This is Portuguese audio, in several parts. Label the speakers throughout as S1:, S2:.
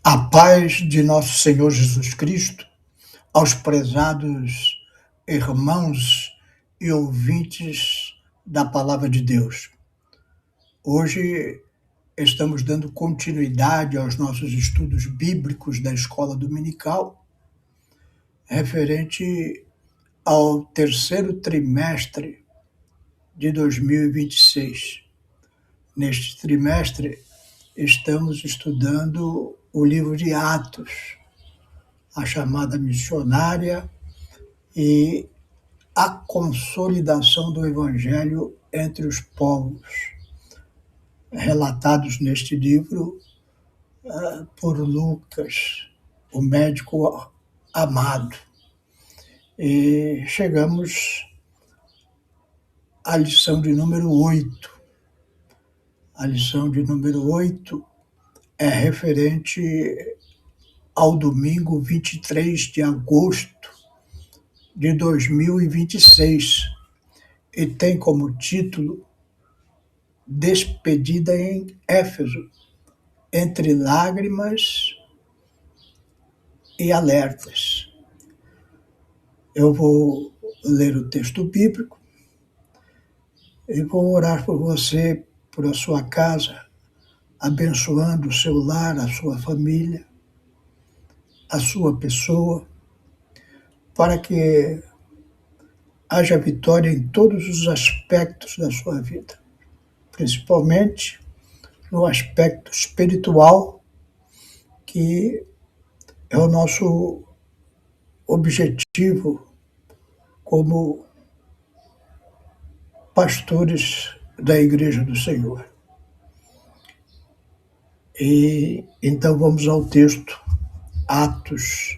S1: A paz de nosso Senhor Jesus Cristo, aos prezados irmãos e ouvintes da Palavra de Deus. Hoje estamos dando continuidade aos nossos estudos bíblicos da Escola Dominical, referente ao terceiro trimestre de 2026. Neste trimestre, estamos estudando o livro de Atos, a chamada missionária e a consolidação do Evangelho entre os povos, relatados neste livro por Lucas, o médico amado. E chegamos à lição de número 8. A lição de número 8 é referente ao domingo 23 de agosto de 2026 e tem como título Despedida em Éfeso, entre lágrimas e alertas. Eu vou ler o texto bíblico e vou orar por você, por a sua casa, abençoando o seu lar, a sua família, a sua pessoa, para que haja vitória em todos os aspectos da sua vida, principalmente no aspecto espiritual, que é o nosso objetivo como pastores da Igreja do Senhor. E então vamos ao texto, Atos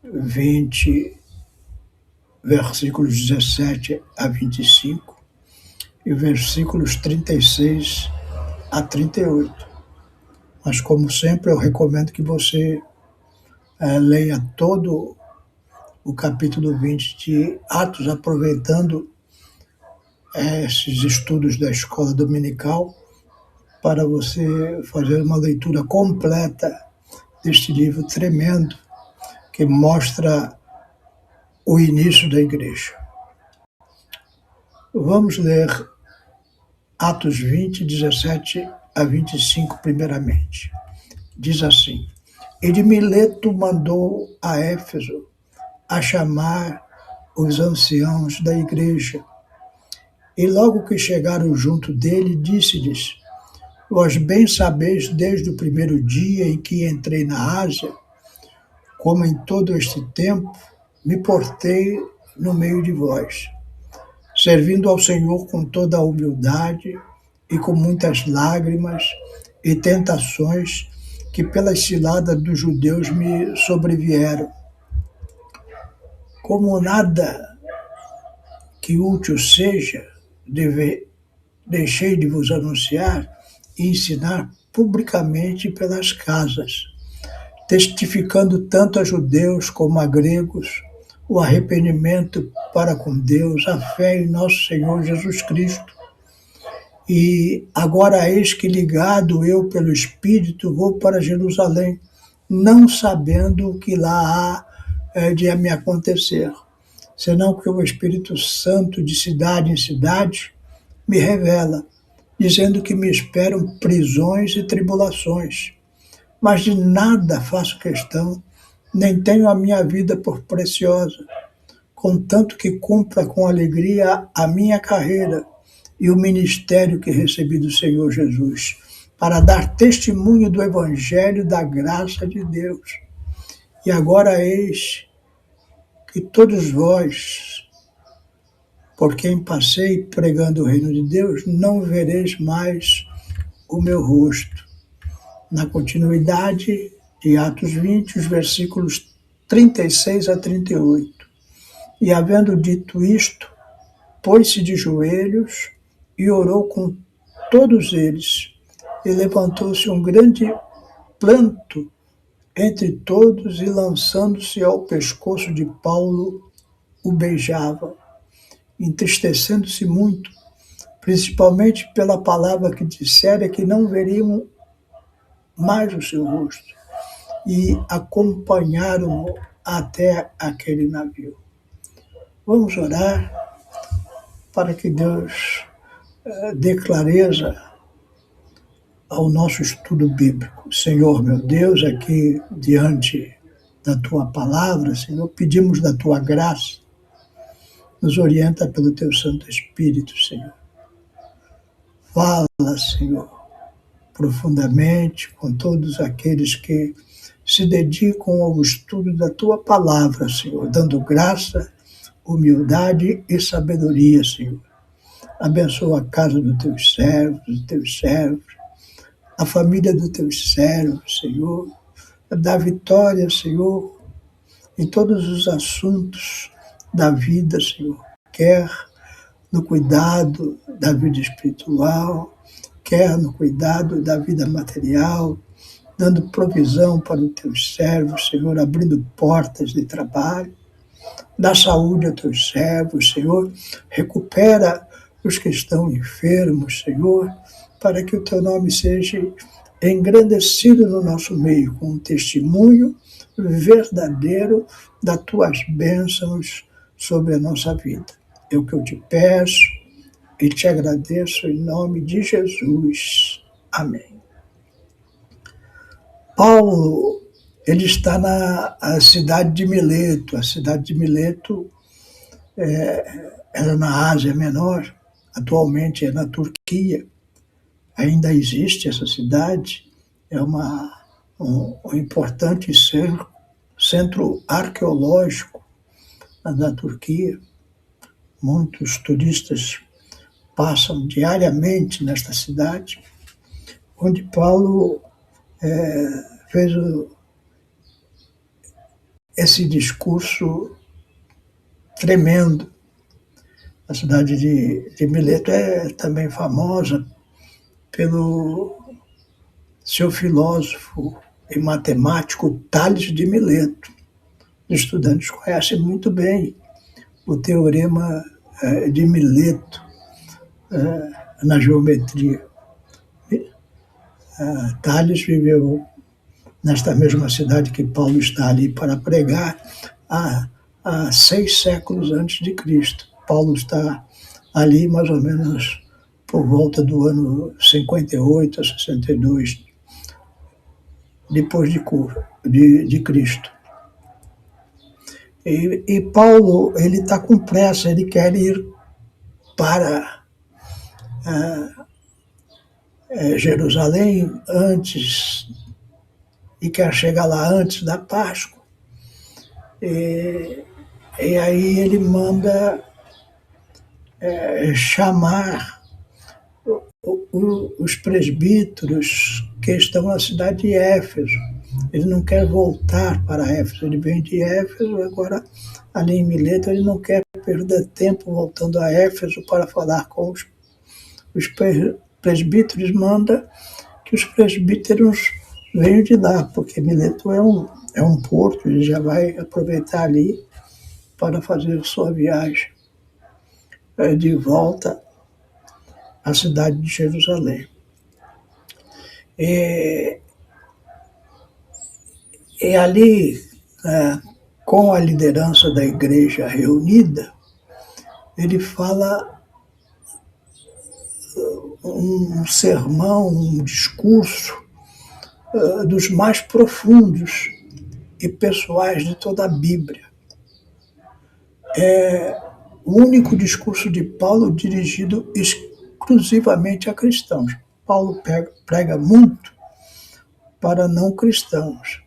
S1: 20, versículos 17 a 25 e versículos 36 a 38. Mas, como sempre, eu recomendo que você leia todo o capítulo 20 de Atos, aproveitando esses estudos da escola dominical, para você fazer uma leitura completa deste livro tremendo que mostra o início da igreja. Vamos ler Atos 20, 17 a 25 primeiramente. Diz assim: E de Mileto mandou a Éfeso a chamar os anciãos da igreja. E logo que chegaram junto dele, disse-lhes: Vós bem sabeis desde o primeiro dia em que entrei na Ásia, como em todo este tempo me portei no meio de vós, servindo ao Senhor com toda a humildade e com muitas lágrimas e tentações que pelas ciladas dos judeus me sobrevieram. Como nada que útil seja, deixei de vos anunciar e ensinar publicamente pelas casas, testificando tanto a judeus como a gregos o arrependimento para com Deus, a fé em nosso Senhor Jesus Cristo. E agora eis que, ligado eu pelo Espírito, vou para Jerusalém, não sabendo o que lá há de me acontecer, senão que o Espírito Santo, de cidade em cidade, me revela, dizendo que me esperam prisões e tribulações. Mas de nada faço questão, nem tenho a minha vida por preciosa, contanto que cumpra com alegria a minha carreira e o ministério que recebi do Senhor Jesus, para dar testemunho do Evangelho da graça de Deus. E agora eis que todos vós, por quem passei pregando o reino de Deus, não vereis mais o meu rosto. Na continuidade de Atos 20, os versículos 36 a 38. E havendo dito isto, pôs-se de joelhos e orou com todos eles. E levantou-se um grande pranto entre todos, e lançando-se ao pescoço de Paulo, o beijava, entristecendo-se muito, principalmente pela palavra que dissera que não veriam mais o seu rosto. e acompanharam-no até aquele navio. Vamos orar para que Deus dê clareza ao nosso estudo bíblico. Senhor, meu Deus, aqui diante da Tua palavra, Senhor, pedimos da Tua graça, nos orienta pelo Teu Santo Espírito, Senhor. Fala, Senhor, profundamente com todos aqueles que se dedicam ao estudo da Tua palavra, Senhor, dando graça, humildade e sabedoria, Senhor. Abençoa a casa dos Teus servos, a família dos Teus servos, Senhor. Dá vitória, Senhor, em todos os assuntos da vida, Senhor. Quer no cuidado da vida espiritual, quer no cuidado da vida material, dando provisão para os Teus servos, Senhor, abrindo portas de trabalho. Dá saúde aos Teus servos, Senhor. Recupera os que estão enfermos, Senhor, para que o Teu nome seja engrandecido no nosso meio, com um testemunho verdadeiro das Tuas bênçãos sobre a nossa vida. É o que eu te peço e te agradeço em nome de Jesus. Amém. Paulo, ele está na cidade de Mileto. A cidade de Mileto era na Ásia Menor, atualmente é na Turquia. Ainda existe essa cidade, é um importante centro arqueológico da Turquia. Muitos turistas passam diariamente nesta cidade, onde Paulo fez esse discurso tremendo. A cidade de Mileto é também famosa pelo seu filósofo e matemático Tales de Mileto. Os estudantes conhecem muito bem o teorema de Mileto na geometria. Tales viveu nesta mesma cidade que Paulo está ali para pregar há 6 séculos antes de Cristo. Paulo está ali mais ou menos por volta do ano 58 a 62, depois de Cristo. E Paulo, ele está com pressa, ele quer ir para Jerusalém antes, e quer chegar lá antes da Páscoa. E aí ele manda chamar os presbíteros que estão na cidade de Éfeso. Ele não quer voltar para Éfeso, ele vem de Éfeso, agora ali em Mileto ele não quer perder tempo voltando a Éfeso para falar com os presbíteros. Manda que os presbíteros venham de lá, porque Mileto é um porto, ele já vai aproveitar ali para fazer sua viagem de volta à cidade de Jerusalém. E ali, com a liderança da igreja reunida, ele fala um sermão, um discurso dos mais profundos e pessoais de toda a Bíblia. É o único discurso de Paulo dirigido exclusivamente a cristãos. Paulo prega muito para não cristãos,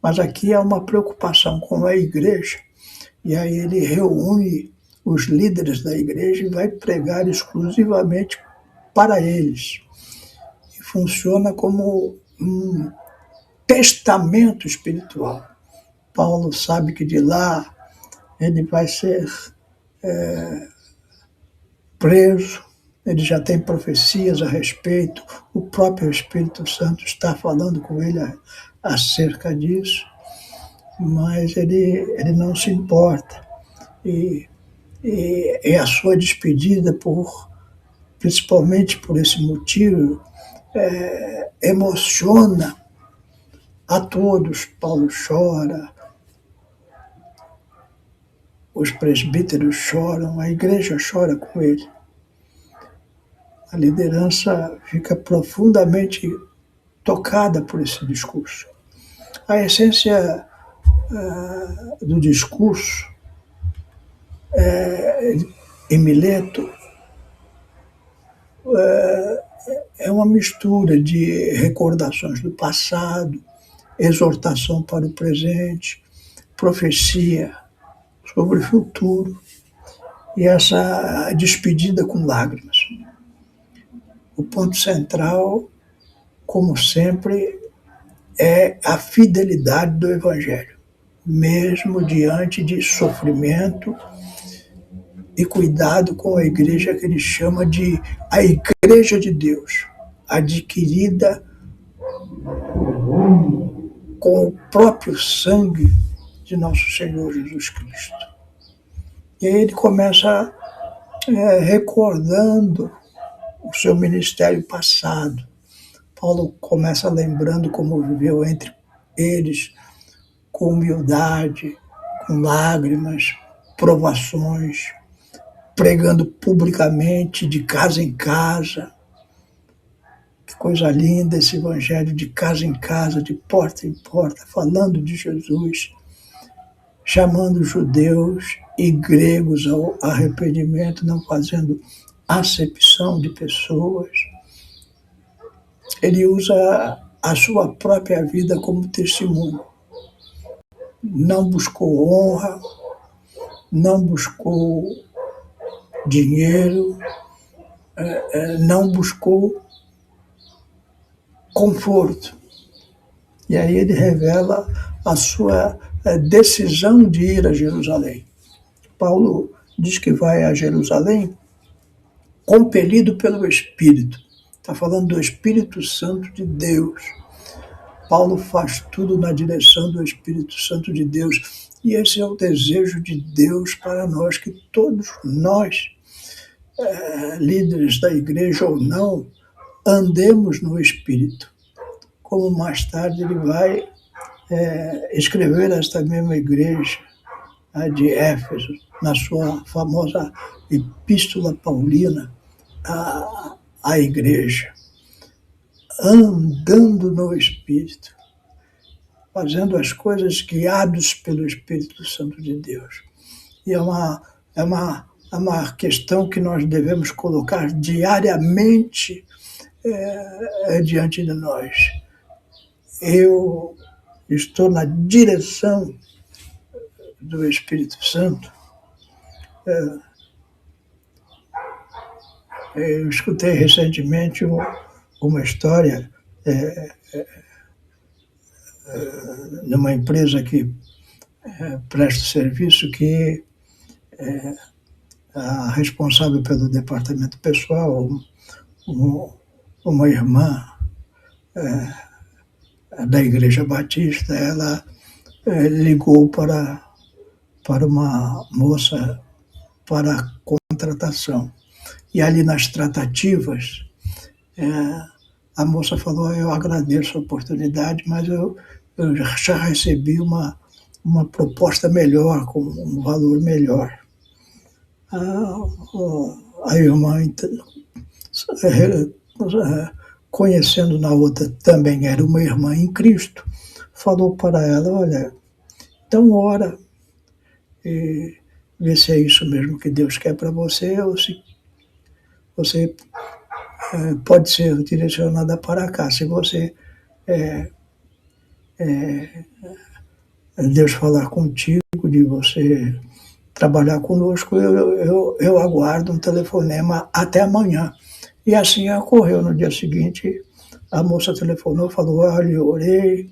S1: mas aqui há uma preocupação com a igreja, e aí ele reúne os líderes da igreja e vai pregar exclusivamente para eles. E funciona como um testamento espiritual. Paulo sabe que de lá ele vai ser preso, ele já tem profecias a respeito, o próprio Espírito Santo está falando com ele acerca disso, mas ele não se importa. E a sua despedida, principalmente por esse motivo, emociona A todos Paulo chora, os presbíteros choram, a igreja chora com ele. A liderança fica profundamente tocada por esse discurso. A essência do discurso em Mileto é uma mistura de recordações do passado, exortação para o presente, profecia sobre o futuro e essa despedida com lágrimas. O ponto central, como sempre, é a fidelidade do Evangelho, mesmo diante de sofrimento e cuidado com a igreja que ele chama de a Igreja de Deus, adquirida com o próprio sangue de nosso Senhor Jesus Cristo. E aí ele começa recordando o seu ministério passado. Paulo começa lembrando como viveu entre eles, com humildade, com lágrimas, provações, pregando publicamente, de casa em casa. Que coisa linda esse evangelho, de casa em casa, de porta em porta, falando de Jesus, chamando judeus e gregos ao arrependimento, não fazendo acepção de pessoas. Ele usa a sua própria vida como testemunho. Não buscou honra, não buscou dinheiro, não buscou conforto. E aí ele revela a sua decisão de ir a Jerusalém. Paulo diz que vai a Jerusalém compelido pelo Espírito. Está falando do Espírito Santo de Deus. Paulo faz tudo na direção do Espírito Santo de Deus. E esse é o desejo de Deus para nós, que todos nós, líderes da igreja ou não, andemos no Espírito. Como mais tarde ele vai escrever esta mesma igreja de Éfeso, na sua famosa Epístola Paulina, à igreja. Andando no Espírito, fazendo as coisas guiados pelo Espírito Santo de Deus. E é uma questão que nós devemos colocar diariamente diante de nós. Eu estou na direção do Espírito Santo. Eu escutei recentemente uma história numa empresa que presta serviço, que a responsável pelo departamento pessoal, uma irmã da Igreja Batista, ela ligou para uma moça para contratação. E ali nas tratativas, a moça falou: eu agradeço a oportunidade, mas eu já recebi uma proposta melhor, com um valor melhor. A irmã, conhecendo na outra, também era uma irmã em Cristo, falou para ela: olha, então ora e vê se é isso mesmo que Deus quer para você, ou se você pode ser direcionada para cá. Se você Deus falar contigo, de você trabalhar conosco, eu aguardo um telefonema até amanhã. E assim ocorreu. No dia seguinte, a moça telefonou, falou: olha, eu orei,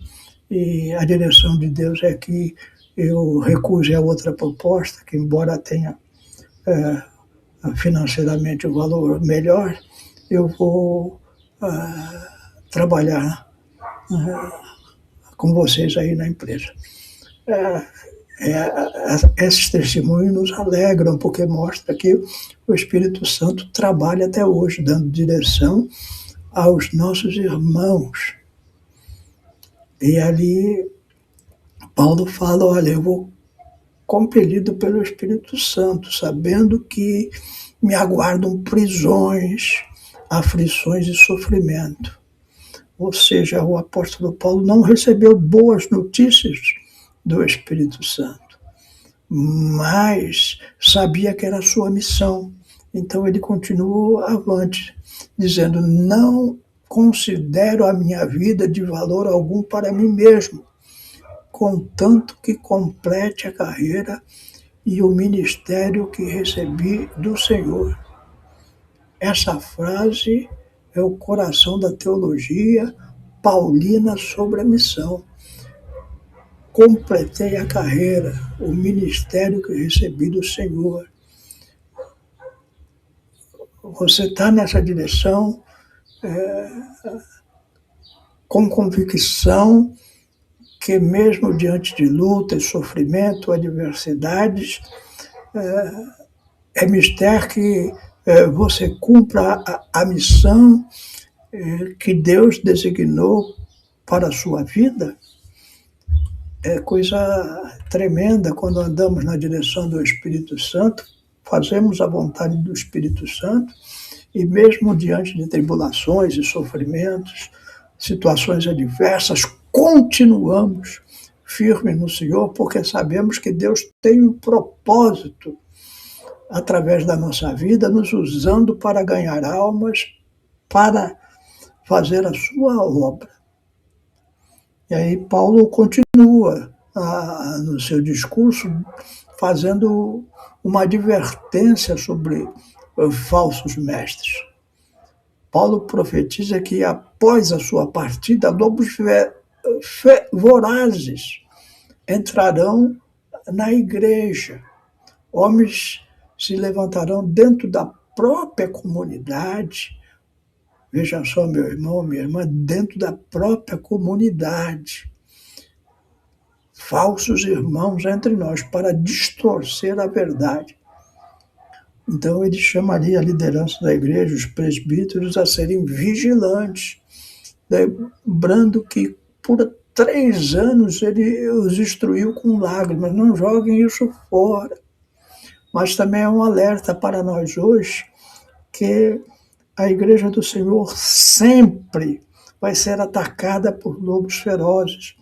S1: e a direção de Deus é que eu recuse a outra proposta, que embora tenha financeiramente o valor melhor, eu vou trabalhar com vocês aí na empresa. Esses testemunhos nos alegram, porque mostra que o Espírito Santo trabalha até hoje, dando direção aos nossos irmãos. E ali Paulo fala, olha, eu vou compelido pelo Espírito Santo, sabendo que me aguardam prisões, aflições e sofrimento. Ou seja, o apóstolo Paulo não recebeu boas notícias do Espírito Santo, mas sabia que era a sua missão. Então ele continuou avante, dizendo, não considero a minha vida de valor algum para mim mesmo, contanto que complete a carreira e o ministério que recebi do Senhor. Essa frase é o coração da teologia paulina sobre a missão. Completei a carreira, o ministério que recebi do Senhor. Você está nessa direção com convicção que mesmo diante de lutas, sofrimento, adversidades, é mister que você cumpra a missão que Deus designou para a sua vida. É coisa tremenda quando andamos na direção do Espírito Santo, fazemos a vontade do Espírito Santo e mesmo diante de tribulações e sofrimentos, situações adversas, continuamos firmes no Senhor, porque sabemos que Deus tem um propósito através da nossa vida, nos usando para ganhar almas, para fazer a sua obra. E aí Paulo continua no seu discurso fazendo uma advertência sobre falsos mestres. Paulo profetiza que após a sua partida, lobos vorazes entrarão na igreja. Homens se levantarão dentro da própria comunidade. Veja só, meu irmão, minha irmã, dentro da própria comunidade. Falsos irmãos entre nós, para distorcer a verdade. Então, ele chamaria a liderança da igreja, os presbíteros, a serem vigilantes, lembrando que por 3 anos ele os instruiu com lágrimas, não joguem isso fora. Mas também é um alerta para nós hoje, que a igreja do Senhor sempre vai ser atacada por lobos ferozes,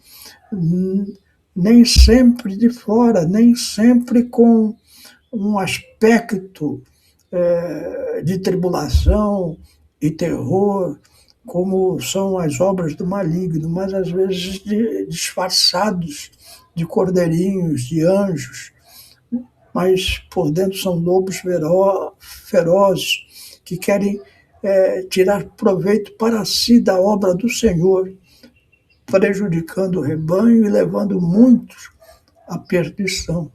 S1: nem sempre de fora, nem sempre com um aspecto de tribulação e terror, como são as obras do maligno, mas às vezes disfarçados de cordeirinhos, de anjos, mas por dentro são lobos ferozes que querem tirar proveito para si da obra do Senhor, prejudicando o rebanho e levando muitos à perdição.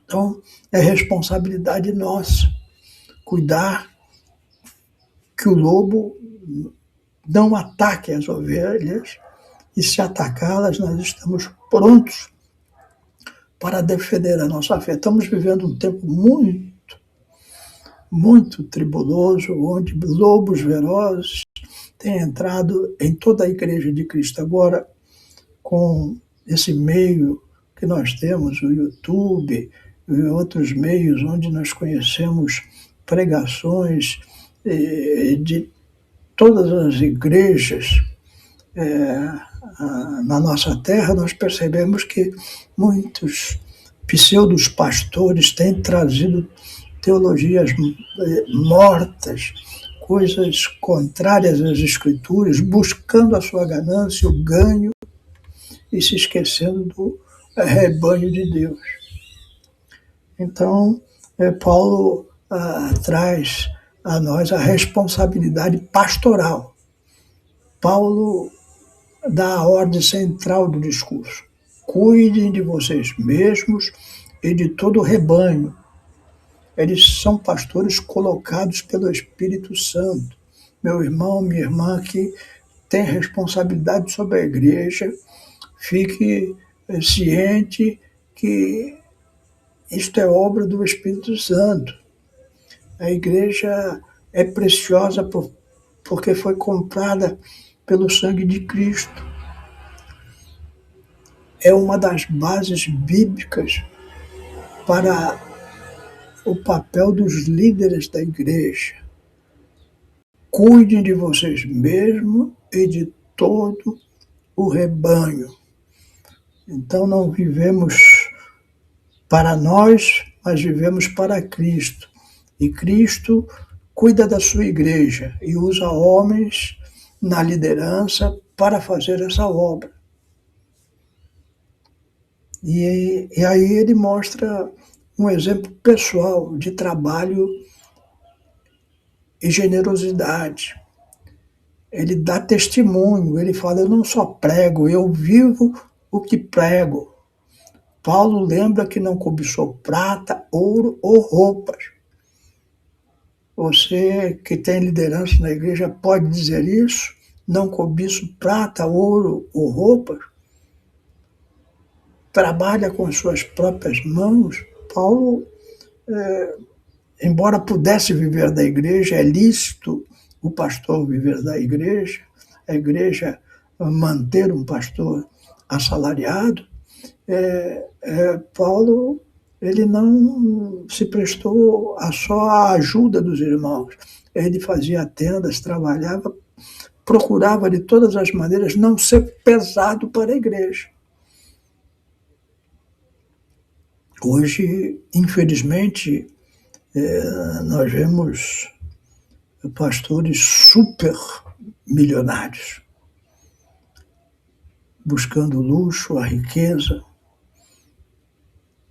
S1: Então, é responsabilidade nossa cuidar que o lobo não ataque as ovelhas, e se atacá-las, nós estamos prontos para defender a nossa fé. Estamos vivendo um tempo muito, muito tribuloso, onde lobos ferozes têm entrado em toda a igreja de Cristo. Agora, com esse meio que nós temos, o YouTube e outros meios onde nós conhecemos pregações de todas as igrejas na nossa terra, nós percebemos que muitos pseudos pastores têm trazido teologias mortas, coisas contrárias às Escrituras, buscando a sua ganância, o ganho, e se esquecendo do rebanho de Deus. Então, Paulo traz a nós a responsabilidade pastoral. Paulo dá a ordem central do discurso: cuidem de vocês mesmos e de todo o rebanho. Eles são pastores colocados pelo Espírito Santo. Meu irmão, minha irmã, que tem responsabilidade sobre a igreja, fique ciente que isto é obra do Espírito Santo. A igreja é preciosa porque foi comprada pelo sangue de Cristo. é uma das bases bíblicas para o papel dos líderes da igreja. Cuidem de vocês mesmos e de todo o rebanho. Então não vivemos para nós, mas vivemos para Cristo. E Cristo cuida da sua igreja e usa homens na liderança para fazer essa obra. E aí ele mostra um exemplo pessoal de trabalho e generosidade. Ele dá testemunho, ele fala, eu não só prego, eu vivo o que prego. Paulo lembra que não cobiçou prata, ouro ou roupas. Você que tem liderança na igreja pode dizer isso? Não cobiço prata, ouro ou roupas? Trabalha com as suas próprias mãos. Paulo, embora pudesse viver da igreja, é lícito o pastor viver da igreja, a igreja manter um pastor assalariado, Paulo ele não se prestou só à ajuda dos irmãos. Ele fazia tendas, trabalhava, procurava de todas as maneiras não ser pesado para a igreja. Hoje, infelizmente, nós vemos pastores super milionários, buscando o luxo, a riqueza,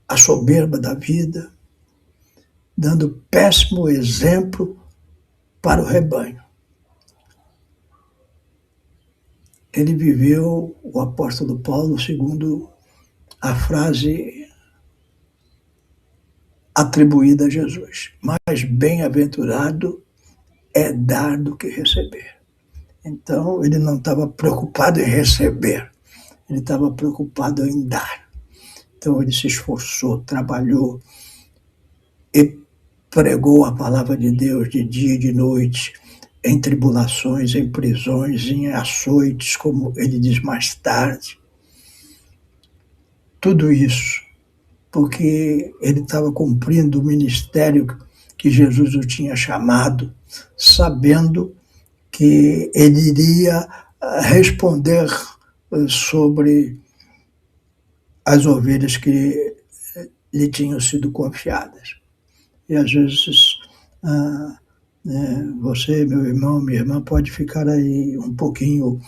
S1: a soberba da vida, dando péssimo exemplo para o rebanho. Ele viveu, o apóstolo Paulo, segundo a frase atribuída a Jesus, mais bem-aventurado é dar do que receber. Então, ele não estava preocupado em receber, ele estava preocupado em dar. Então, ele se esforçou, trabalhou e pregou a palavra de Deus de dia e de noite, em tribulações, em prisões, em açoites, como ele diz mais tarde. Tudo isso porque ele estava cumprindo o ministério que Jesus o tinha chamado, sabendo que ele iria responder sobre as ovelhas que lhe tinham sido confiadas. E às vezes você, meu irmão, minha irmã, pode ficar aí um pouquinho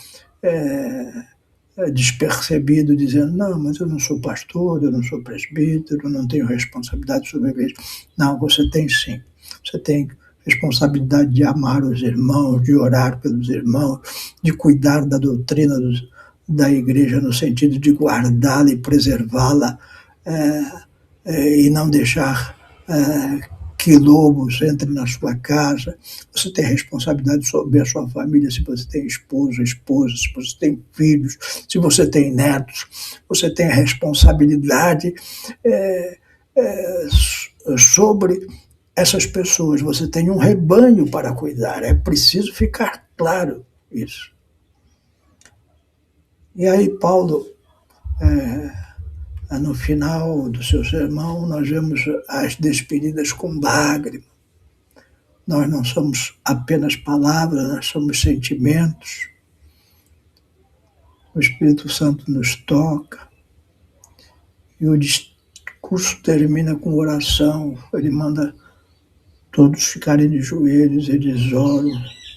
S1: despercebido, dizendo, não, mas eu não sou pastor, eu não sou presbítero, eu não tenho responsabilidade sobre a igreja. Não, você tem sim. Você tem responsabilidade de amar os irmãos, de orar pelos irmãos, de cuidar da doutrina da igreja no sentido de guardá-la e preservá-la e não deixar que lobos entrem na sua casa. Você tem responsabilidade sobre a sua família, se você tem esposa, se você tem filhos, se você tem netos. Você tem a responsabilidade sobre essas pessoas. Você tem um rebanho para cuidar. É preciso ficar claro isso. E aí Paulo, no final do seu sermão, nós vemos as despedidas com lágrimas. Nós não somos apenas palavras, nós somos sentimentos. O Espírito Santo nos toca. E o discurso termina com oração. Ele manda todos ficarem de joelhos, eles oram.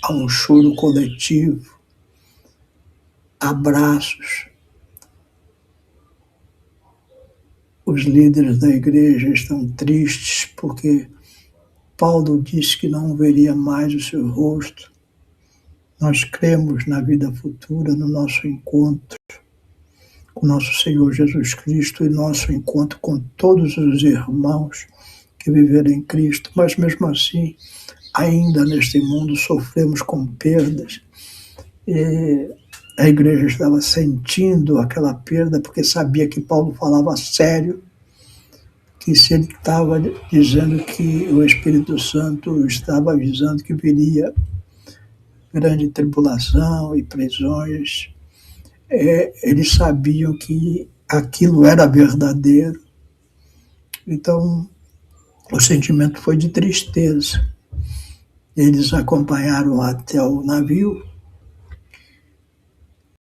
S1: Há um choro coletivo. Abraços. Os líderes da igreja estão tristes porque Paulo disse que não veria mais o seu rosto. Nós cremos na vida futura, no nosso encontro com nosso Senhor Jesus Cristo e nosso encontro com todos os irmãos que viveram em Cristo, mas mesmo assim, ainda neste mundo sofremos com perdas. E a igreja estava sentindo aquela perda porque sabia que Paulo falava sério, que se ele estava dizendo que o Espírito Santo estava avisando que viria grande tribulação e prisões, eles sabiam que aquilo era verdadeiro. Então, o sentimento foi de tristeza. Eles acompanharam até o navio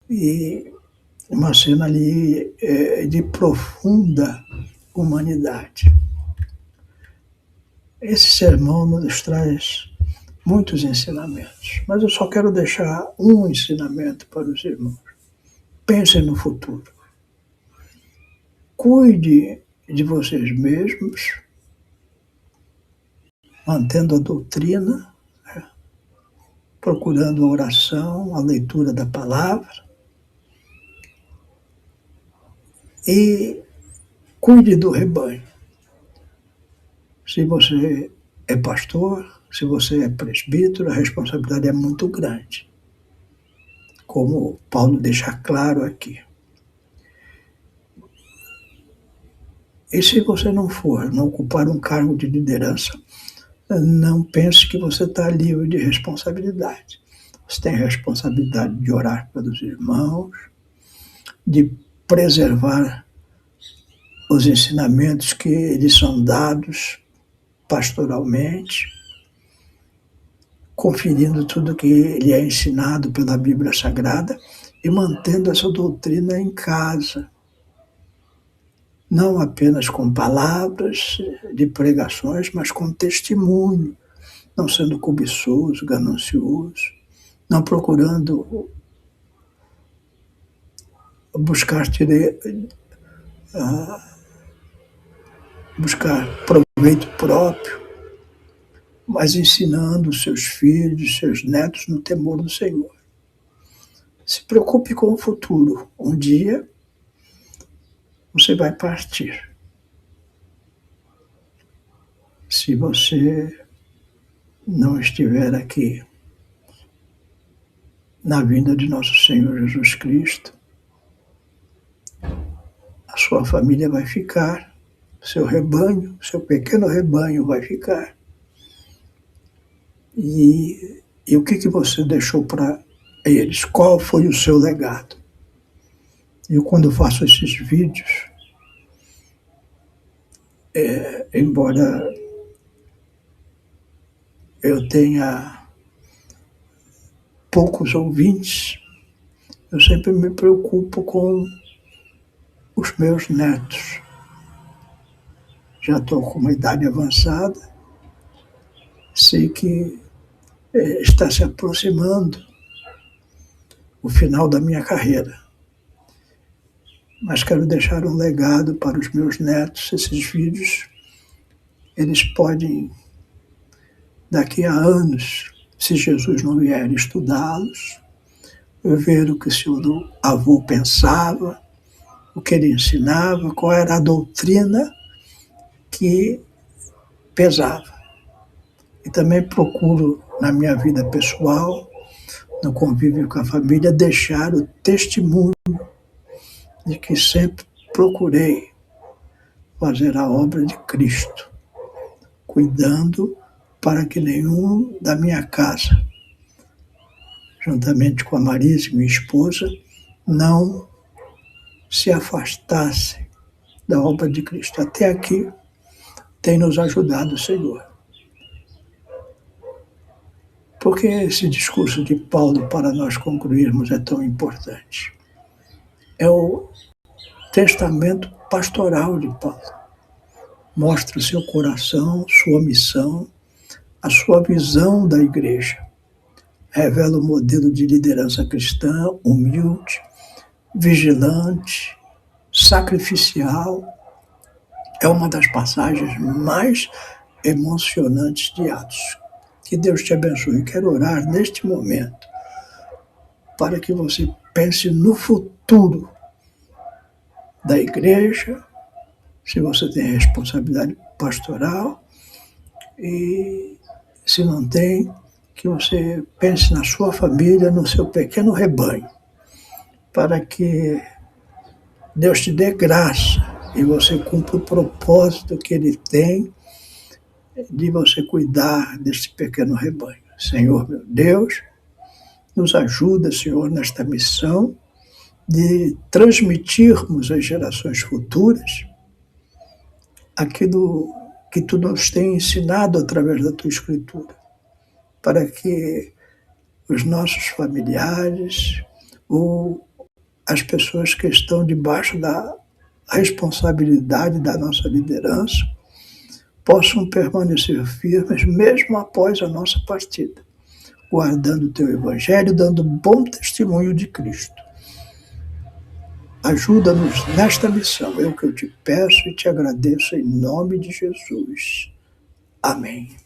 S1: e uma cena ali de profunda humanidade. Esse sermão nos traz muitos ensinamentos, mas eu só quero deixar um ensinamento para os irmãos. Pensem no futuro. Cuide de vocês mesmos, mantendo a doutrina, procurando a oração, a leitura da palavra, e cuide do rebanho. Se você é pastor, se você é presbítero, a responsabilidade é muito grande, como Paulo deixa claro aqui. E se você não for, não ocupar um cargo de liderança, não pense que você está livre de responsabilidade. Você tem responsabilidade de orar pelos irmãos, de preservar os ensinamentos que eles são dados pastoralmente, conferindo tudo que lhe é ensinado pela Bíblia Sagrada e mantendo essa doutrina em casa. Não apenas com palavras de pregações, mas com testemunho, não sendo cobiçoso, ganancioso, não procurando buscar proveito próprio, mas ensinando seus filhos, seus netos no temor do Senhor. Se preocupe com o futuro. Um dia você vai partir. Se você não estiver aqui na vinda de nosso Senhor Jesus Cristo, a sua família vai ficar, seu rebanho, seu pequeno rebanho vai ficar. E o que você deixou para eles? Qual foi o seu legado? Eu, quando faço esses vídeos, embora eu tenha poucos ouvintes, eu sempre me preocupo com os meus netos. Já estou com uma idade avançada, sei que está se aproximando o final da minha carreira. Mas quero deixar um legado para os meus netos. Esses vídeos, eles podem, daqui a anos, se Jesus não vier estudá-los, ver o que o seu avô pensava, o que ele ensinava, qual era a doutrina que pesava. E também procuro, na minha vida pessoal, no convívio com a família, deixar o testemunho de que sempre procurei fazer a obra de Cristo, cuidando para que nenhum da minha casa, juntamente com a Marisa, minha esposa, não se afastasse da obra de Cristo. Até aqui tem nos ajudado o Senhor. Por que esse discurso de Paulo, para nós concluirmos, é tão importante? É o testamento pastoral de Paulo. Mostra seu coração, sua missão, a sua visão da igreja. Revela o modelo de liderança cristã, humilde, vigilante, sacrificial. É uma das passagens mais emocionantes de Atos. Que Deus te abençoe. Quero orar neste momento para que você pense no futuro da igreja, se você tem responsabilidade pastoral, e se não tem, que você pense na sua família, no seu pequeno rebanho, para que Deus te dê graça e você cumpra o propósito que Ele tem de você cuidar desse pequeno rebanho. Senhor, meu Deus, nos ajuda, Senhor, nesta missão de transmitirmos às gerações futuras aquilo que tu nos tem ensinado através da tua Escritura, para que os nossos familiares ou as pessoas que estão debaixo da responsabilidade da nossa liderança possam permanecer firmes mesmo após a nossa partida, guardando o teu evangelho, dando bom testemunho de Cristo. Ajuda-nos nesta missão, é o que eu te peço e te agradeço em nome de Jesus. Amém.